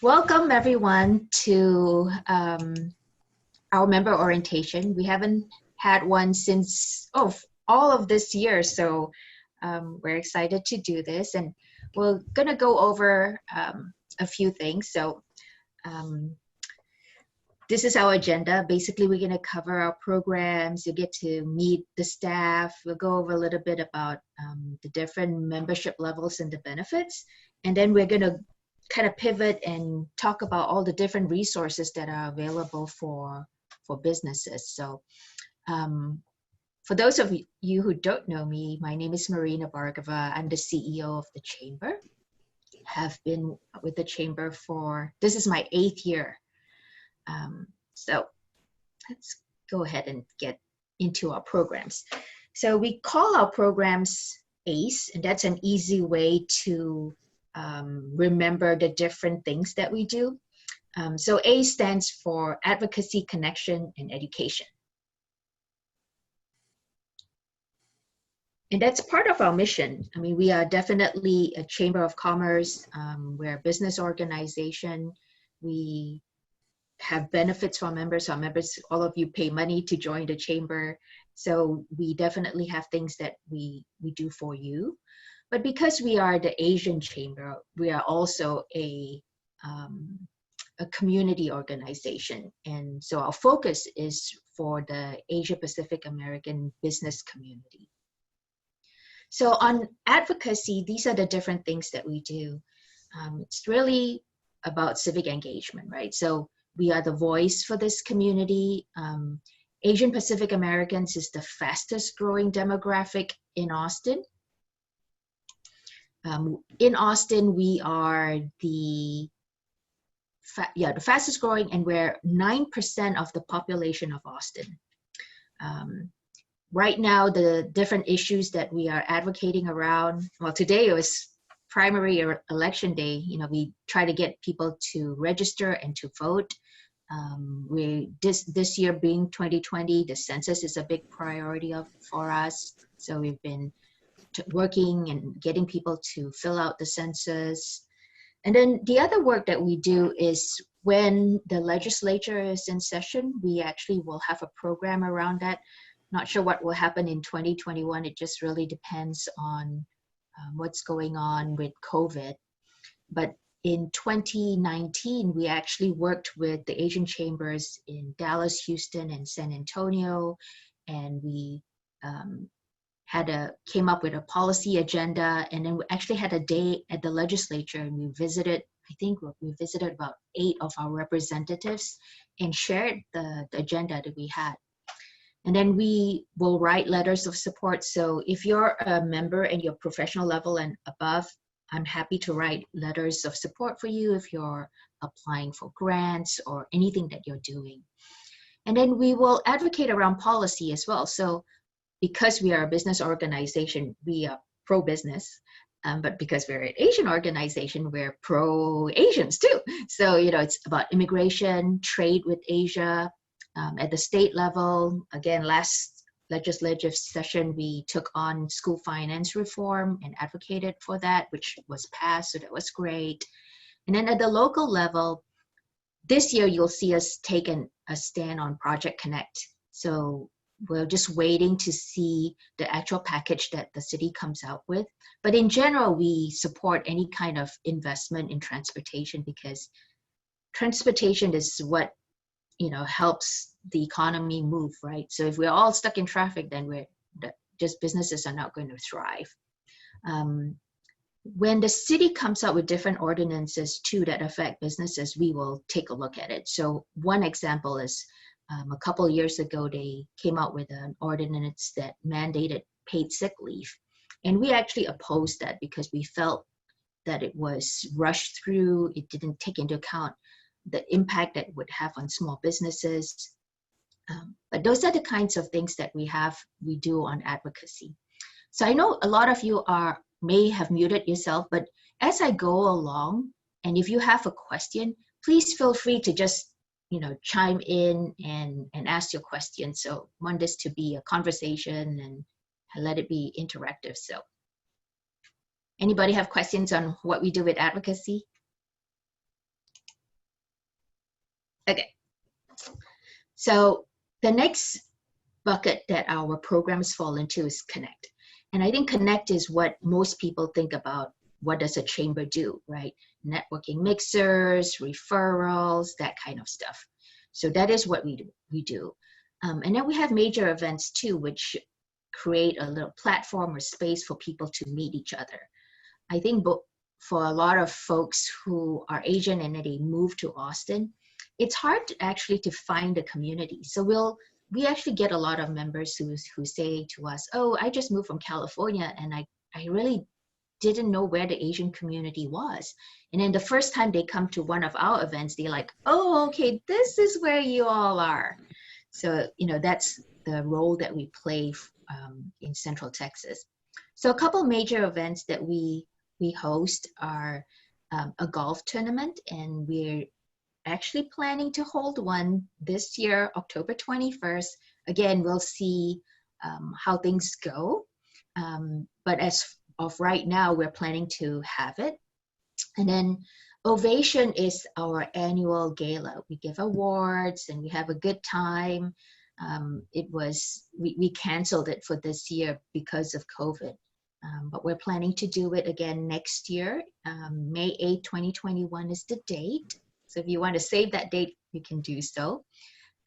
Welcome everyone to our member orientation. We haven't had one since all of this year, so we're excited to do this, and we're gonna go over a few things. So um, this is our agenda. Basically, we're gonna cover our programs. You get to meet the staff. We'll go over a little bit about the different membership levels and the benefits, and then we're gonna kind of pivot and talk about all the different resources that are available for businesses. So for those of you who don't know me, my name is Marina Bhargava. I'm the CEO of the Chamber. Have been with the Chamber this is my 8th year. So let's go ahead and get into our programs. So we call our programs ACE, and that's an easy way to remember the different things that we do. So A stands for Advocacy, Connection, and Education. And that's part of our mission. I mean, we are definitely a Chamber of Commerce. We're a business organization. We have benefits for members. Our members, all of you pay money to join the Chamber. So we definitely have things that we do for you. But because we are the Asian Chamber, we are also a community organization. And so our focus is for the Asia Pacific American business community. So on advocacy, these are the different things that we do. It's really about civic engagement, right? So we are the voice for this community. Asian Pacific Americans is the fastest growing demographic in Austin. In Austin, we are the fastest growing, and we're 9% of the population of Austin. Right now, the different issues that we are advocating around, well, today it was primary election day. You know, we try to get people to register and to vote. This year being 2020, the census is a big priority for us. So we've been working and getting people to fill out the census. And then the other work that we do is when the legislature is in session, we actually will have a program around that. Not sure what will happen in 2021. It just really depends on what's going on with COVID. But in 2019, we actually worked with the Asian Chambers in Dallas, Houston, and San Antonio, and we came up with a policy agenda, and then we actually had a day at the legislature, and we visited, I think we visited about 8 of our representatives and shared the agenda that we had. And then we will write letters of support. So if you're a member and you're professional level and above, I'm happy to write letters of support for you if you're applying for grants or anything that you're doing. And then we will advocate around policy as well. So because we are a business organization, we are pro-business, but because we're an Asian organization, we're pro-Asians too. So, you know, it's about immigration, trade with Asia. At the state level, again, last legislative session, we took on school finance reform and advocated for that, which was passed, so that was great. And then at the local level, this year you'll see us take a stand on Project Connect. So we're just waiting to see the actual package that the city comes out with. But in general, we support any kind of investment in transportation, because transportation is what, you know, helps the economy move, right? So if we're all stuck in traffic, then just businesses are not going to thrive. When the city comes out with different ordinances too that affect businesses, we will take a look at it. So one example is a couple of years ago, they came out with an ordinance that mandated paid sick leave. And we actually opposed that because we felt that it was rushed through. It didn't take into account the impact that it would have on small businesses. But those are the kinds of things that we do on advocacy. So I know a lot of you may have muted yourself, but as I go along, and if you have a question, please feel free to just, you know, chime in and ask your question. So I want this to be a conversation and let it be interactive. So anybody have questions on what we do with advocacy? Okay, so the next bucket that our programs fall into is Connect. And I think Connect is what most people think about. What does a chamber do, right? Networking mixers, referrals, that kind of stuff. So that is what we do. And then we have major events too, which create a little platform or space for people to meet each other. I think for a lot of folks who are Asian and they move to Austin, it's hard actually to find a community. So we actually get a lot of members who say to us, oh, I just moved from California and I really didn't know where the Asian community was. And then the first time they come to one of our events, they're like, oh, okay, this is where you all are. So, that's the role that we play in Central Texas. So a couple major events that we host are a golf tournament, and we're actually planning to hold one this year, October 21st. Again, we'll see how things go. But as of right now, we're planning to have it. And then Ovation is our annual gala. We give awards and we have a good time. We canceled it for this year because of COVID. But we're planning to do it again next year. May 8, 2021 is the date. So if you want to save that date, you can do so.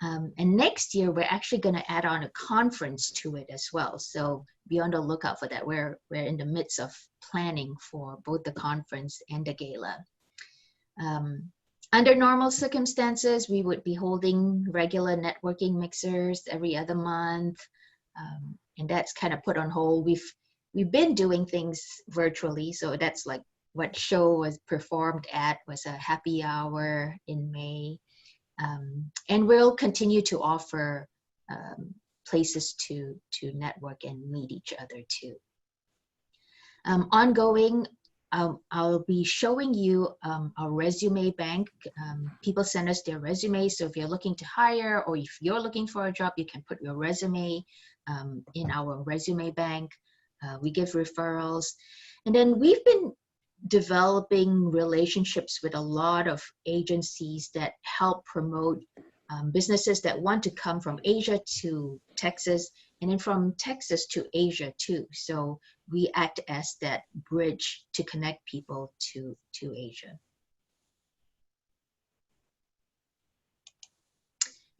And next year, we're actually going to add on a conference to it as well. So be on the lookout for that. We're in the midst of planning for both the conference and the gala. Under normal circumstances, we would be holding regular networking mixers every other month. And that's kind of put on hold. We've been doing things virtually. So that's like what show was performed at was a happy hour in May. And we'll continue to offer places to network and meet each other too. Ongoing, I'll be showing you our resume bank. People send us their resumes, so if you're looking to hire or if you're looking for a job, you can put your resume in our resume bank. We give referrals. And then we've been developing relationships with a lot of agencies that help promote businesses that want to come from Asia to Texas and then from Texas to Asia too. So we act as that bridge to connect people to Asia.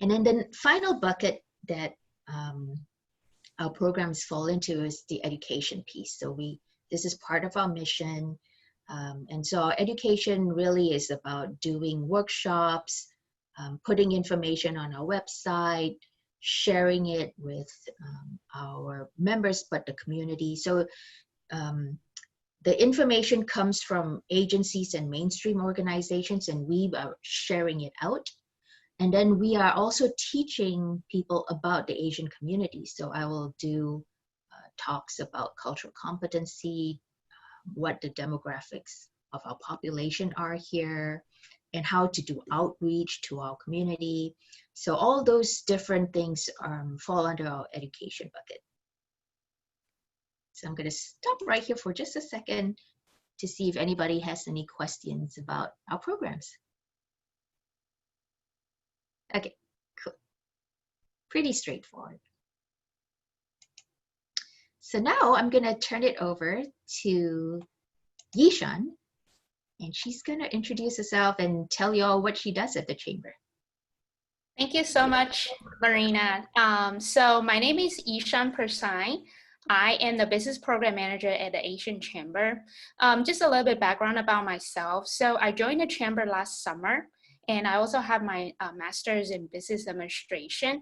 And then the final bucket that our programs fall into is the education piece. So this is part of our mission. And so our education really is about doing workshops, putting information on our website, sharing it with our members, but the community. So the information comes from agencies and mainstream organizations, and we are sharing it out. And then we are also teaching people about the Asian community. So I will do talks about cultural competency, what the demographics of our population are here, and how to do outreach to our community. So all those different things fall under our education bucket. So I'm going to stop right here for just a second to see if anybody has any questions about our programs. Okay, cool. Pretty straightforward. So now I'm going to turn it over to Yishan, and she's going to introduce herself and tell you all what she does at the Chamber. Thank you so much, Marina. So my name is Yishan Persyn. I am the Business Program Manager at the Asian Chamber. Just a little bit background about myself. So I joined the Chamber last summer, and I also have my Master's in Business Administration.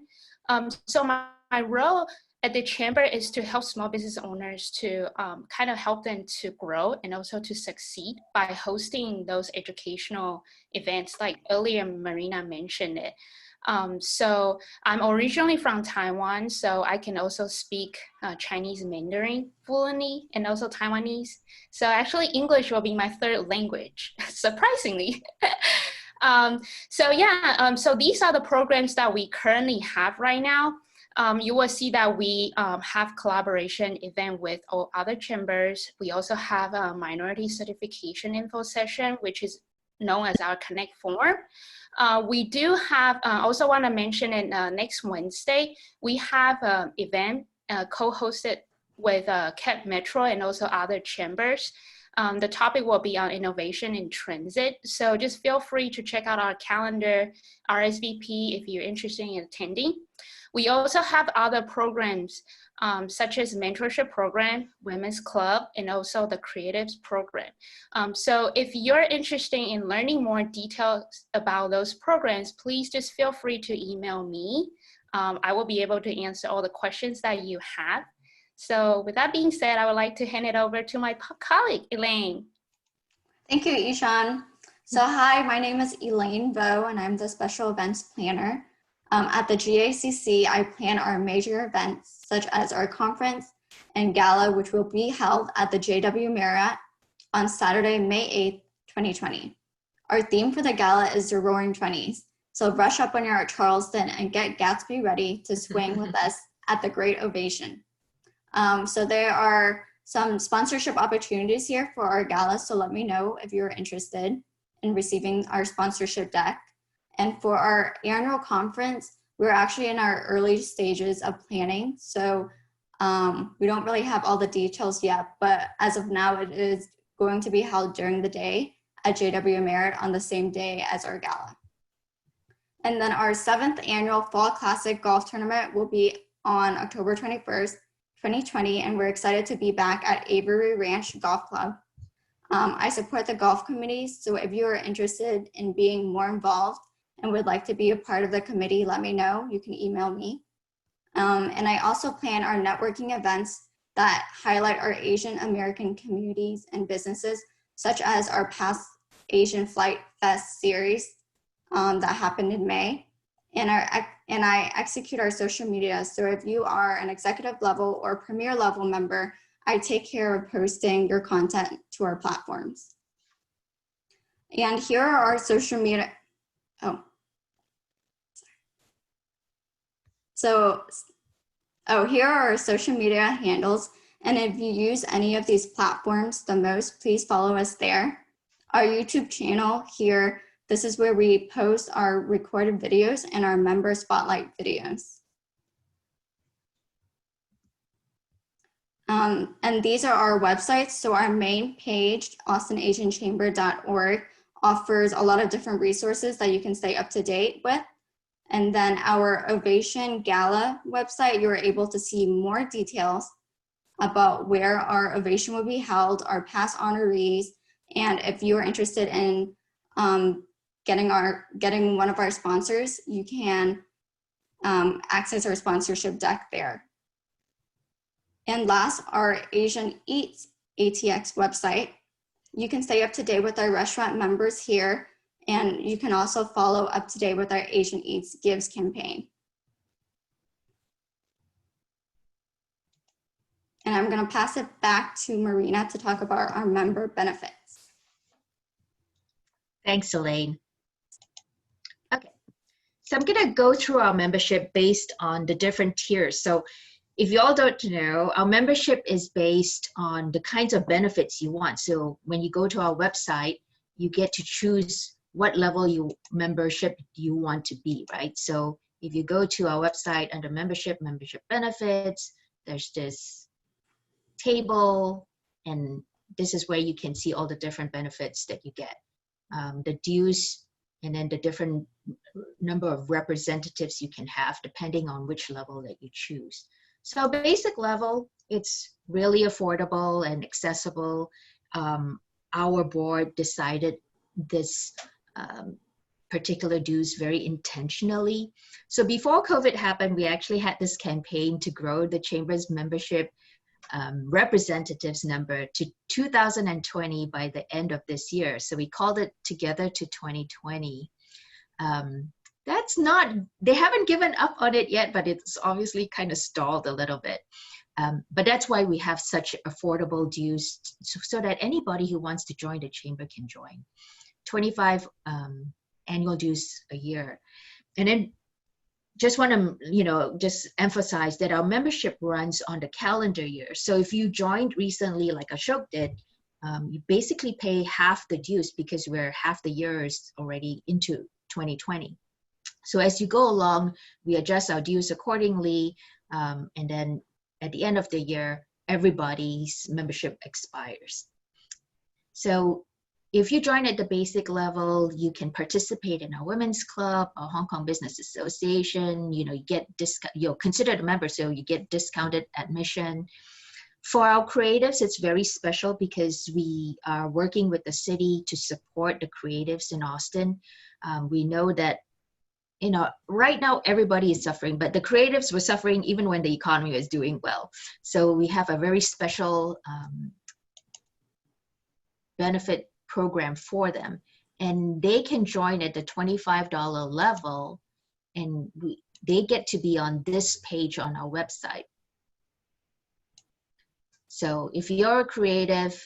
So my role at the Chamber is to help small business owners to kind of help them to grow and also to succeed by hosting those educational events like earlier Marina mentioned it. So I'm originally from Taiwan, so I can also speak Chinese Mandarin fluently and also Taiwanese. So actually English will be my third language, surprisingly. So these are the programs that we currently have right now. You will see that we have collaboration event with all other chambers. We also have a minority certification info session, which is known as our Connect form. We do have, also want to mention it, next Wednesday, we have an event co-hosted with CAACC Metro and also other chambers. The topic will be on innovation in transit. So just feel free to check out our calendar, RSVP, if you're interested in attending. We also have other programs such as mentorship program, women's club, and also the creatives program. So if you're interested in learning more details about those programs, please just feel free to email me. I will be able to answer all the questions that you have. So with that being said, I would like to hand it over to my colleague, Elaine. Thank you, Yishan. So hi, my name is Elaine VO, and I'm the Special Events Planner. At the GAACC, I plan our major events, such as our conference and gala, which will be held at the JW Marriott on Saturday, May 8th, 2020. Our theme for the gala is the Roaring 20s. So brush up on your Charleston and get Gatsby ready to swing with us at the Great Ovation. So there are some sponsorship opportunities here for our gala, so let me know if you're interested in receiving our sponsorship deck. And for our annual conference, we're actually in our early stages of planning, so we don't really have all the details yet, but as of now, it is going to be held during the day at JW Marriott on the same day as our gala. And then our 7th annual Fall Classic Golf Tournament will be on October 21st, 2020, and we're excited to be back at Avery Ranch Golf Club. I support the golf committee, so if you are interested in being more involved and would like to be a part of the committee, let me know. You can email me. And I also plan our networking events that highlight our Asian American communities and businesses, such as our past Asian Flight Fest series that happened in May. And I execute our social media. So if you are an executive level or premier level member, I take care of posting your content to our platforms. And here are our social media. Here are our social media handles. And if you use any of these platforms the most, please follow us there. Our YouTube channel here, this is where we post our recorded videos and our member spotlight videos. And these are our websites. So our main page, austinasianchamber.org, offers a lot of different resources that you can stay up to date with. And then our Ovation Gala website, you're able to see more details about where our Ovation will be held, our past honorees, and if you're interested in getting one of our sponsors, you can access our sponsorship deck there. And last, our Asian Eats ATX website. You can stay up to date with our restaurant members here, and you can also follow up to date with our Asian Eats Gives campaign. And I'm going to pass it back to Marina to talk about our member benefits. Thanks, Elaine. Okay, so I'm going to go through our membership based on the different tiers. So if you all don't know, our membership is based on the kinds of benefits you want. So when you go to our website, you get to choose what level membership you want to be, right? So if you go to our website under membership benefits, there's this table, and this is where you can see all the different benefits that you get. The dues, and then the different number of representatives you can have depending on which level that you choose. So basic level, it's really affordable and accessible. Our board decided this particular dues very intentionally. So before COVID happened, we actually had this campaign to grow the Chamber's membership representatives number to 2020 by the end of this year. So we called it Together to 2020. They haven't given up on it yet, but it's obviously kind of stalled a little bit. But that's why we have such affordable dues so that anybody who wants to join the Chamber can join. 25 annual dues a year. And then just want to, just emphasize that our membership runs on the calendar year. So if you joined recently, like Ashok did, you basically pay half the dues because we're half the years already into 2020. So as you go along, we adjust our dues accordingly. And then at the end of the year, everybody's membership expires. So if you join at the basic level, you can participate in our women's club, our Hong Kong Business Association. You know, you get you're considered a member, so you get discounted admission. For our creatives, it's very special because we are working with the city to support the creatives in Austin. We know that, you know, right now everybody is suffering, but the creatives were suffering even when the economy was doing well. So we have a very special benefit program for them, and they can join at the $25 level, and they get to be on this page on our website. So if you're a creative,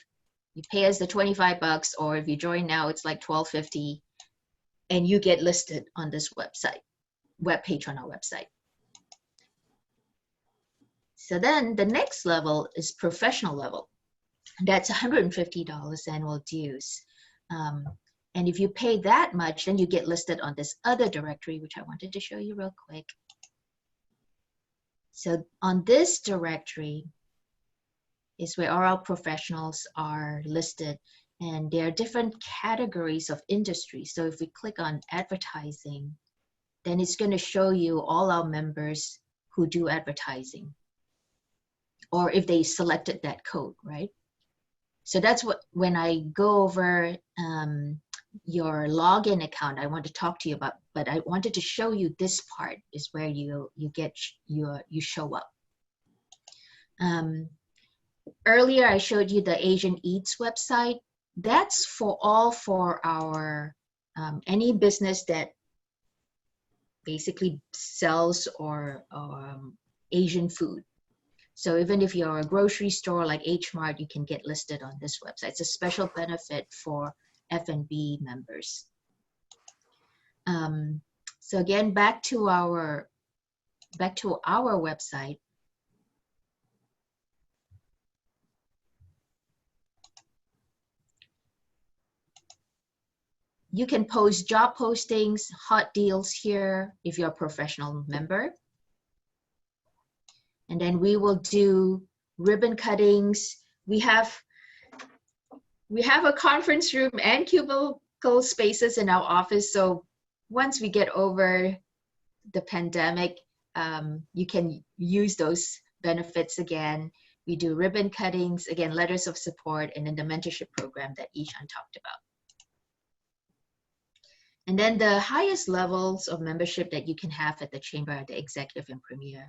you pay us the 25 bucks, or if you join now, it's like $12.50, and you get listed on this web page on our website. So then the next level is professional level. That's $150 annual dues. And if you pay that much, then you get listed on this other directory, which I wanted to show you real quick. So on this directory is where all our professionals are listed, and there are different categories of industry. So if we click on advertising, then it's going to show you all our members who do advertising, or if they selected that code, right? So that's what, when I go over your login account, I want to talk to you about, but I wanted to show you this part is where you show up. Earlier, I showed you the Asian Eats website. That's for our any business that basically sells or Asian food. So even if you're a grocery store like H Mart, you can get listed on this website. It's a special benefit for F&B members. So again, back to our website. You can post job postings, hot deals here if you're a professional member. And then we will do ribbon cuttings. We have a conference room and cubicle spaces in our office. So once we get over the pandemic, you can use those benefits again. We do ribbon cuttings, again, letters of support, and then the mentorship program that Yishan talked about. And then the highest levels of membership that you can have at the chamber are the executive and premier.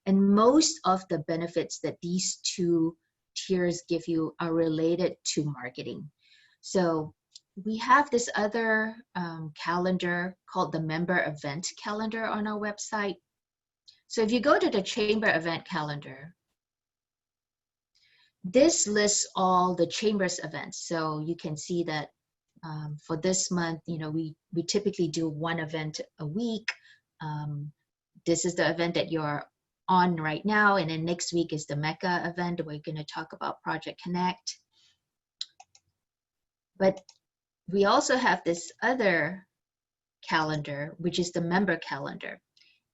And most of the benefits that these two tiers give you are related to marketing. So we have this other calendar called the member event calendar on our website. So if you go to the chamber event calendar, this lists all the chamber's events. So you can see that for this month, you know, we typically do one event a week. This is the event that you're on right now, and then next week is the Mecca event. We're going to talk about Project Connect. But we also have this other calendar, which is the member calendar.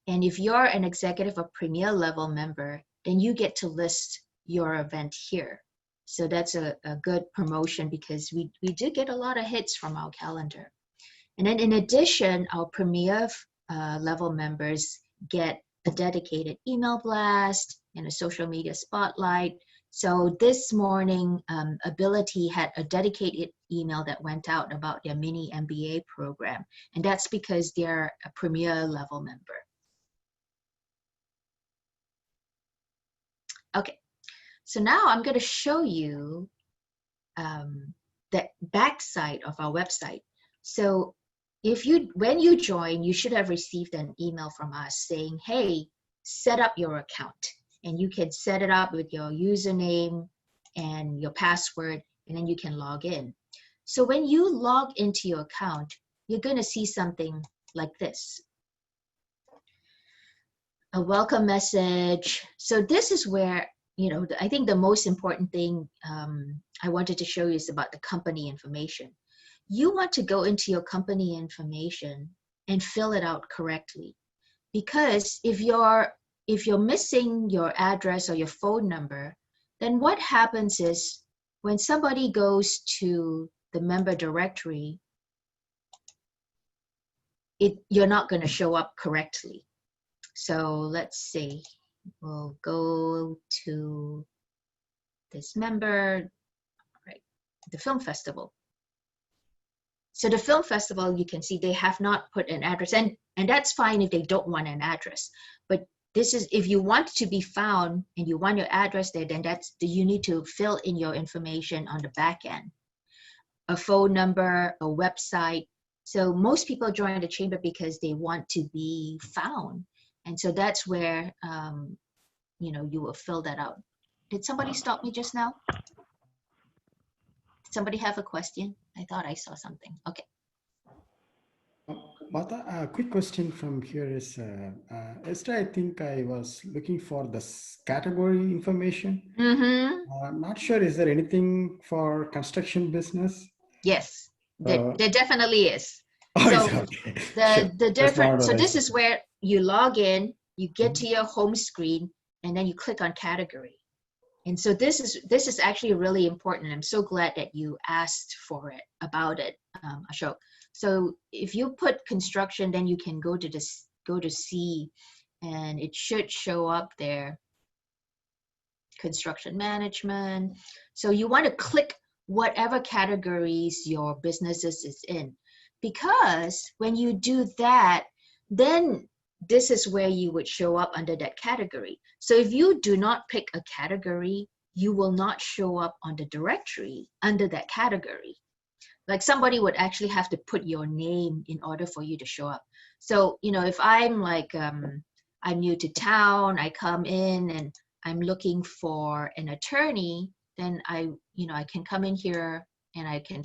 And if you're an executive or premier level member, then you get to list your event here. So that's a good promotion because we do get a lot of hits from our calendar. And then in addition, our premier level members get a dedicated email blast and a social media spotlight. So this morning, Ability had a dedicated email that went out about their mini MBA program. And that's because they're a premier level member. Okay. So now I'm going to show you the backside of our website. So when you join, you should have received an email from us saying, hey, set up your account. And you can set it up with your username and your password, and then you can log in. So when you log into your account, you're going to see something like this. A welcome message. So this is where I think the most important thing I wanted to show you is about the company information. You want to go into your company information and fill it out correctly, because if you're missing your address or your phone number, then what happens is when somebody goes to the member directory, you're not going to show up correctly. So let's see, we'll go to this member, right, the film festival. So the film festival, you can see they have not put an address, and that's fine if they don't want an address. But this is, if you want to be found and you want your address there, then you need to fill in your information on the back end. A phone number, a website. So most people join the chamber because they want to be found. And so that's where, you will fill that out. Did somebody stop me just now? Did somebody have a question? I thought I saw something. Okay. Martha, a quick question from here is, yesterday I think I was looking for the category information. Mm-hmm. Not sure, is there anything for construction business? Yes, there definitely is. Oh, So okay. the different, so this is is where you log in, you get to your home screen, and then you click on category. And so this is actually really important. I'm so glad that you asked about it, Ashok. So if you put construction, then you can go to C, and it should show up there. Construction management. So you want to click whatever categories your businesses is in, because when you do that, then this is where you would show up under that category. So if you do not pick a category, you will not show up on the directory under that category. Like somebody would actually have to put your name in order for you to show up. So, if I'm like, I'm new to town, I come in and I'm looking for an attorney, then I can come in here and I can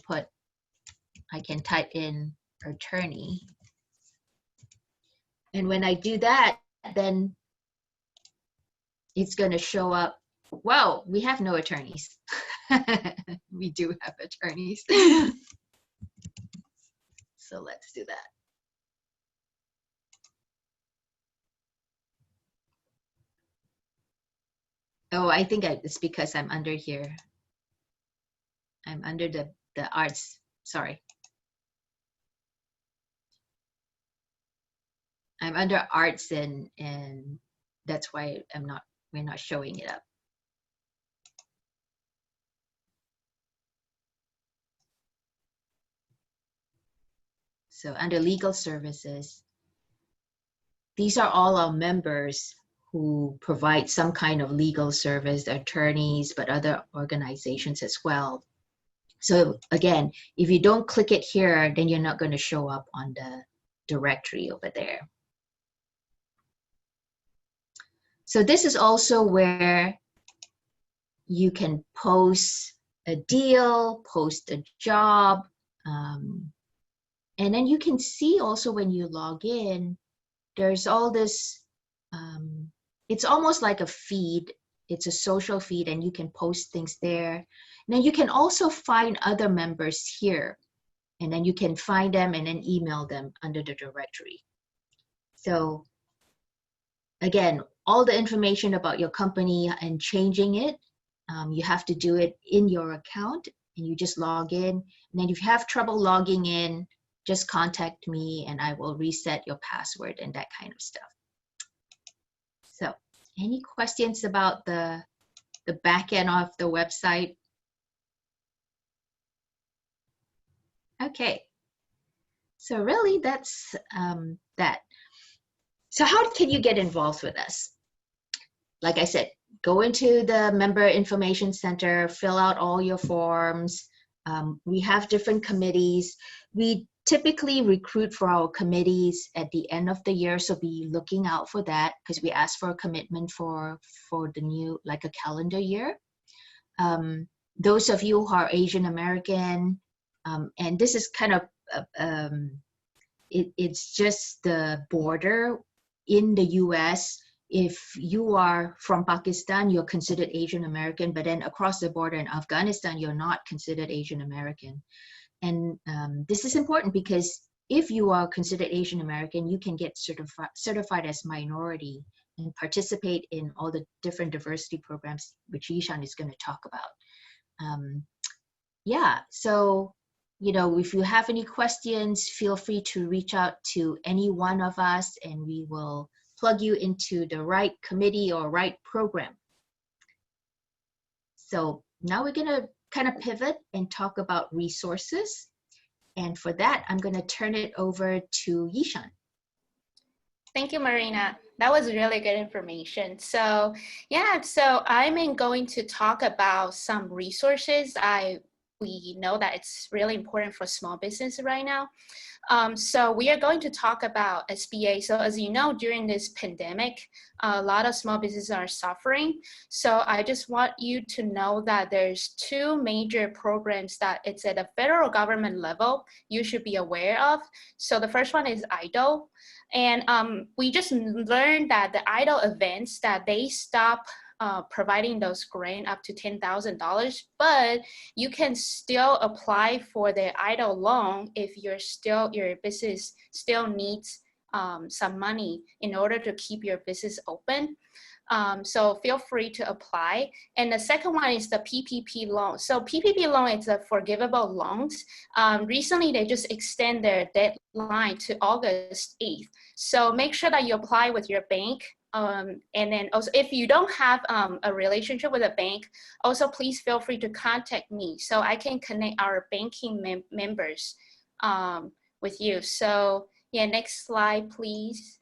type in attorney. And when I do that, then it's going to show up, well, we have no attorneys. We do have attorneys. So let's do that. Oh, I think it's because I'm under here. I'm under the arts, sorry. I'm under arts and that's why we're not showing it up. So under legal services, these are all our members who provide some kind of legal service, attorneys, but other organizations as well. So again, if you don't click it here, then you're not going to show up on the directory over there. So this is also where you can post a deal, post a job, and then you can see also when you log in, there's all this, it's almost like a feed. It's a social feed and you can post things there. Now you can also find other members here, and then you can find them and then email them under the directory. So again, all the information about your company and changing it, you have to do it in your account, and you just log in. And then if you have trouble logging in, just contact me and I will reset your password and that kind of stuff. So any questions about the back end of the website? Okay, so really that's that. So how can you get involved with us? Like I said, go into the Member Information Center, fill out all your forms. We have different committees. We typically recruit for our committees at the end of the year, so be looking out for that, because we ask for a commitment for the new, like a calendar year. Those of you who are Asian American, and this is kind of, it's just the border in the US. if you are from Pakistan, you're considered Asian American, but then across the border in Afghanistan, you're not considered Asian American. And this is important because if you are considered Asian American, you can get certified as minority and participate in all the different diversity programs, which Yishan is going to talk about. Yeah, so, you know, if you have any questions, feel free to reach out to any one of us and we will plug you into the right committee or right program. So now we're going to kind of pivot and talk about resources. And for that, I'm going to turn it over to Yishan. Thank you, Marina. That was really good information. So yeah, so I'm going to talk about some resources. We know that it's really important for small business right now. So we are going to talk about SBA. So as you know, during this pandemic, a lot of small businesses are suffering. So I just want you to know that there's two major programs that it's at the federal government level you should be aware of. So the first one is EIDL. And we just learned that the EIDL events that they stop providing those grant up to $10,000, but you can still apply for the EIDL loan if your business still needs some money in order to keep your business open. So feel free to apply. And the second one is the PPP loan. So PPP loan is a forgivable loans. Recently, they just extend their deadline to August 8th. So make sure that you apply with your bank. And then also, if you don't have a relationship with a bank, also please feel free to contact me so I can connect our banking members with you. So yeah, next slide, please.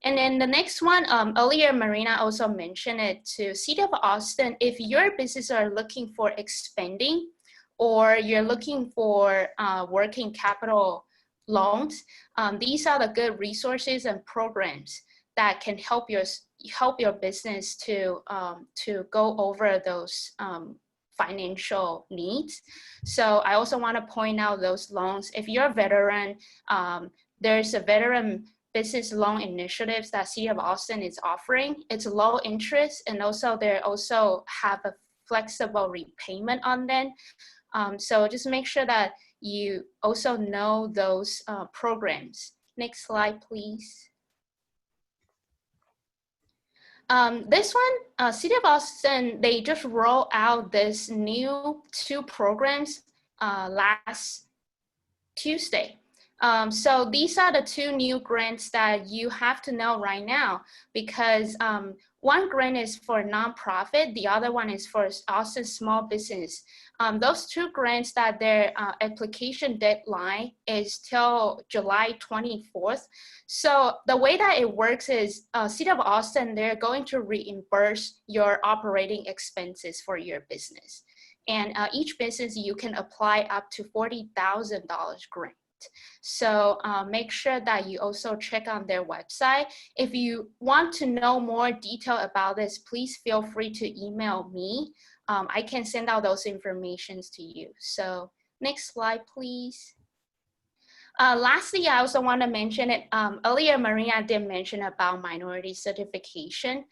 And then the next one, earlier Marina also mentioned it to City of Austin. If your business are looking for expanding or you're looking for working capital loans, these are the good resources and programs that can help your business to go over those financial needs. So I also want to point out those loans. If you're a veteran, there's a veteran business loan initiatives that City of Austin is offering. It's low interest, and also they also have a flexible repayment on them. So just make sure that you also know those programs. Next slide, please. This one, City of Austin, they just rolled out this new two programs last Tuesday. So these are the two new grants that you have to know right now, because one grant is for nonprofit, the other one is for Austin small business. Those two grants that their application deadline is till July 24th. So the way that it works is City of Austin, they're going to reimburse your operating expenses for your business. And each business, you can apply up to $40,000 grant. So make sure that you also check on their website. If you want to know more detail about this, please feel free to email me. I can send out those informations to you. So next slide, please. Lastly, I also want to mention it, earlier Maria did mention about minority certification.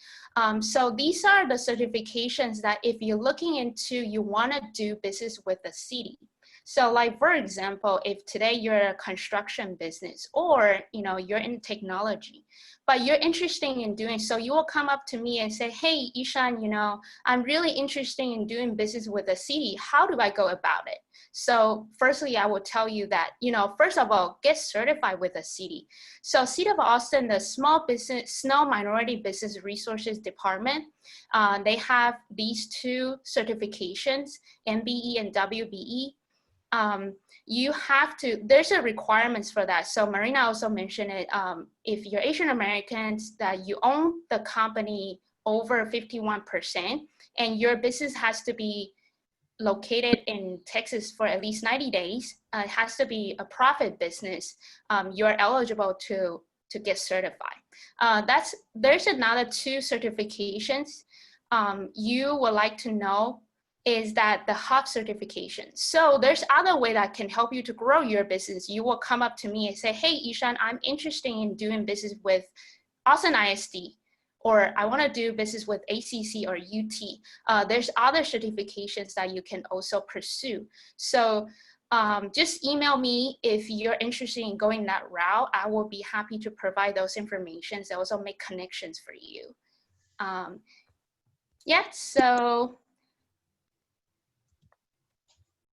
So these are the certifications that if you're looking into, you want to do business with the city. So like, for example, if today you're a construction business or, you know, you're in technology, but you're interested in doing, so you will come up to me and say, hey, Yishan, you know, I'm really interested in doing business with the city. How do I go about it? So firstly, I will tell you that, you know, first of all, get certified with the city. So City of Austin, the Small Minority Business Resources Department, they have these two certifications, MBE and WBE. You have to, there's a requirements for that. So Marina also mentioned it, if you're Asian Americans, that you own the company over 51% and your business has to be located in Texas for at least 90 days, it has to be a profit business, you're eligible to get certified. There's another two certifications you would like to know is that the hub certification. So there's other way that can help you to grow your business. You will come up to me and say, hey, Yishan, I'm interested in doing business with Austin ISD. or I want to do business with ACC or UT, there's other certifications that you can also pursue. So just email me if you're interested in going that route. I will be happy to provide those informations and also make connections for you. Yeah, so